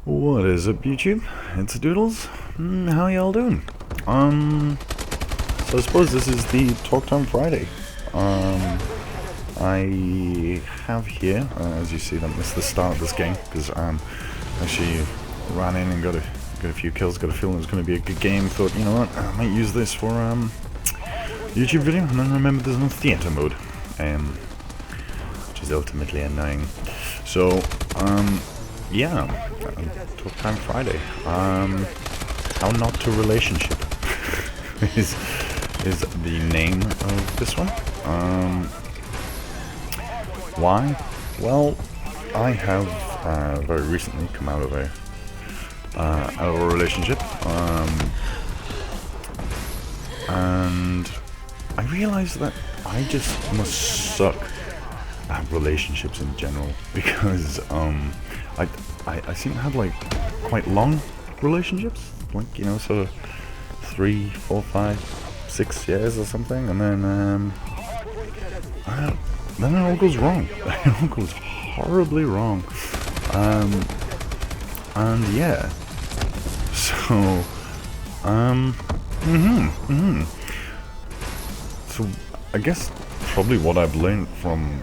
What is up, YouTube? It's Doodlez. How y'all doing? So I suppose this is the Talk Time Friday. I have here, as you see, I missed the start of this game because actually ran in and got a few kills. Got a feeling it was going to be a good game. Thought, you know what, I might use this for YouTube video, and then remember there's no theater mode, which is ultimately annoying. So yeah, Talk Time Friday. How not to relationship is the name of this one. Why? Well, I have very recently come out of a relationship, and I realized that I just must suck at relationships in general, because I seem to have like quite long relationships, like, you know, sort of 3, 4, 5, 6 years or something, and then it all goes wrong. It all goes horribly wrong. And yeah, so so I guess probably what I've learned from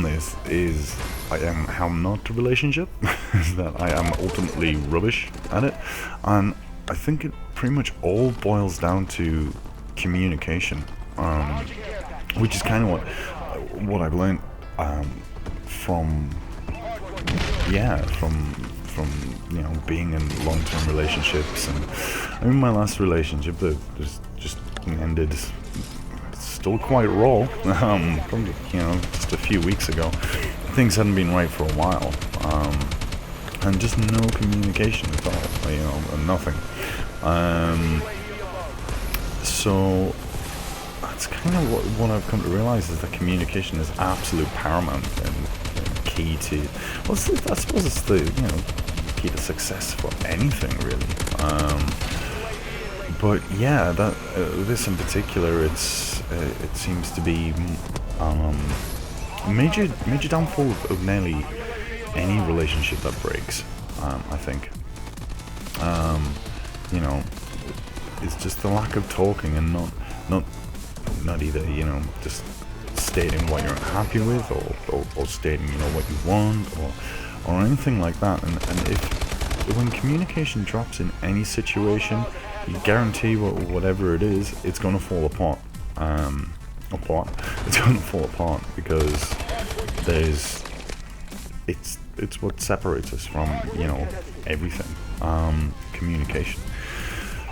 this is I am how not to relationship is that I am ultimately rubbish at it, and I think it pretty much all boils down to communication, which is kind of what I've learned from you know, being in long-term relationships. And I mean, my last relationship that just ended still quite raw, probably, you know, just a few weeks ago. Things hadn't been right for a while, and just no communication at all, you know, nothing. So that's kind of what I've come to realize, is that communication is absolute paramount and key to, well, I suppose it's the, you know, key to success for anything, really. But yeah, that this in particular, it seems to be major downfall of nearly any relationship that breaks. I think, you know, it's just the lack of talking and not either, you know, just stating what you're unhappy with, or stating, you know, what you want, or anything like that. And when communication drops in any situation, you guarantee whatever it is, it's going to fall apart. It's going to fall apart, because it's what separates us from, you know, everything. Communication.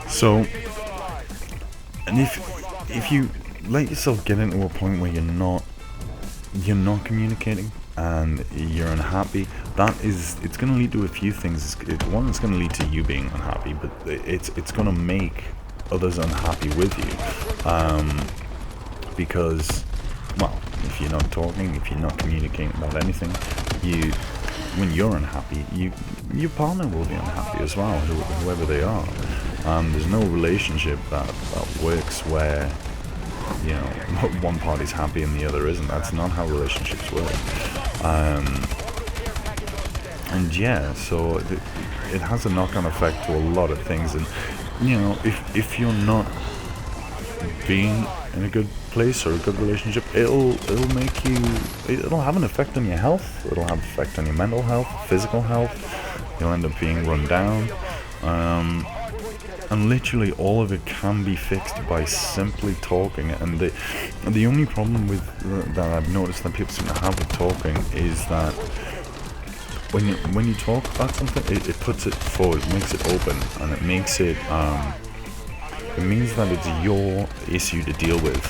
So, and if you let yourself get into a point where you're not communicating and you're unhappy, it's going to lead to a few things. One, it's going to lead to you being unhappy, but it's going to make others unhappy with you, because, well, if you're not talking, if you're not communicating about anything, when you're unhappy, your partner will be unhappy as well, whoever they are. There's no relationship that works where, you know, one party's happy and the other isn't. That's not how relationships work. And yeah, so it has a knock-on effect to a lot of things. And, you know, if you're not being in a good place or a good relationship, it'll have an effect on your health. It'll have an effect on your mental health, physical health. You'll end up being run down. And literally all of it can be fixed by simply talking. And the only problem with that I've noticed that people seem to have with talking is that when you talk about something, it puts it forward, it makes it open, and it makes it it means that it's your issue to deal with,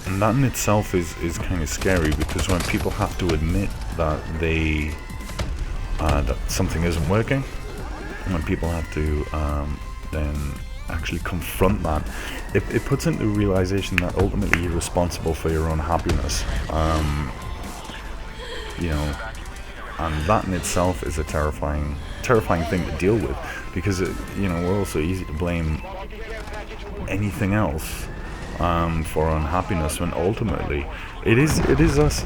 and that in itself is kind of scary, because when people have to admit that that something isn't working, when people have to then actually confront that, it puts into realization that ultimately you're responsible for your own happiness, you know, and that in itself is a terrifying thing to deal with, because you know, we're also easy to blame anything else for unhappiness, when ultimately it is us.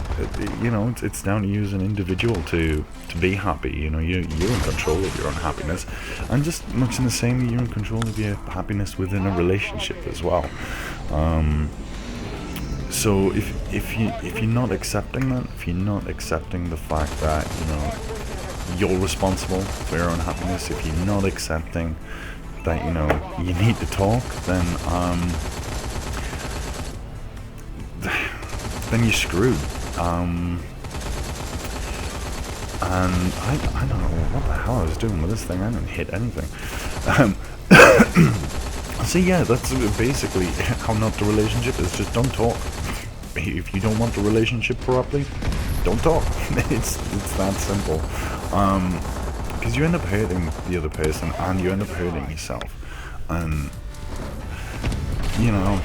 You know, it's down to you as an individual to be happy. You know, you're in control of your own happiness, and just much in the same way, you're in control of your happiness within a relationship as well. So if you're not accepting that, if you're not accepting the fact that, you know, you're responsible for your own happiness, if you're not accepting that, you know, you need to talk, then you're screwed. And I don't know what the hell I was doing with this thing. I didn't hit anything. So yeah, that's basically how not the relationship is. Just don't talk. If you don't want the relationship properly, don't talk. It's that simple. Because you end up hurting the other person, and you end up hurting yourself. And you know,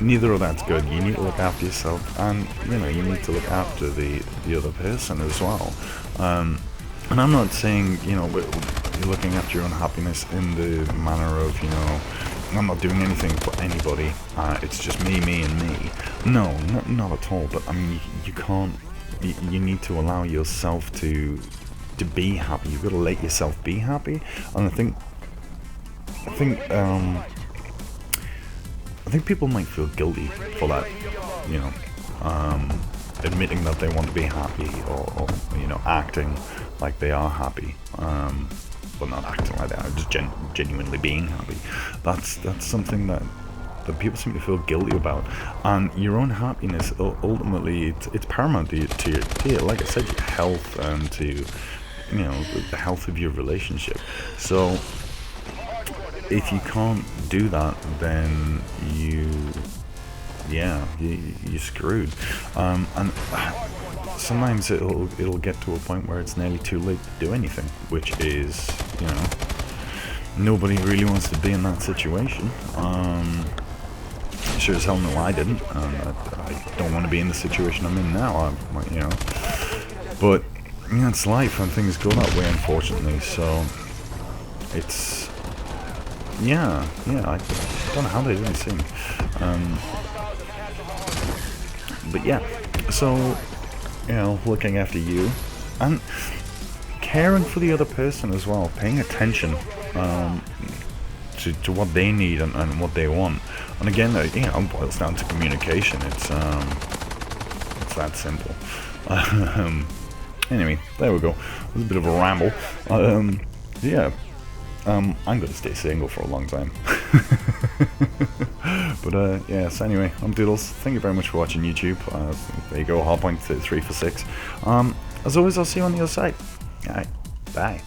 neither of that's good. You need to look after yourself, and you know, you need to look after the other person as well. And I'm not saying, you know, you're looking after your own happiness in the manner of, you know, I'm not doing anything for anybody, it's just me, and me. No, not at all. But I mean, you can't. You need to allow yourself to be happy. You've got to let yourself be happy. And I think people might feel guilty for that. You know, admitting that they want to be happy, or you know, acting like they are happy. But not acting like that, just genuinely being happy. That's something that people seem to feel guilty about. And your own happiness, ultimately, it's paramount to your, like I said, your health, and to, you know, the health of your relationship. So if you can't do that, then you're screwed. And sometimes it'll get to a point where it's nearly too late to do anything, which is, you know, nobody really wants to be in that situation. Sure as hell no, I didn't. I don't want to be in the situation I'm in now. You know, but you know, it's life, and things go that way, unfortunately. So it's yeah. I don't know how they didn't sing. But yeah, so, you know, looking after you and caring for the other person as well, paying attention to what they need and what they want. And again, you know, it boils down to communication. It's that simple. Anyway, there we go. It was a bit of a ramble. Yeah. I'm gonna stay single for a long time. But yeah, so anyway, I'm Doodlez. Thank you very much for watching YouTube. There you go, hardpoint 3 for 6. As always, I'll see you on the other side. Alright, bye.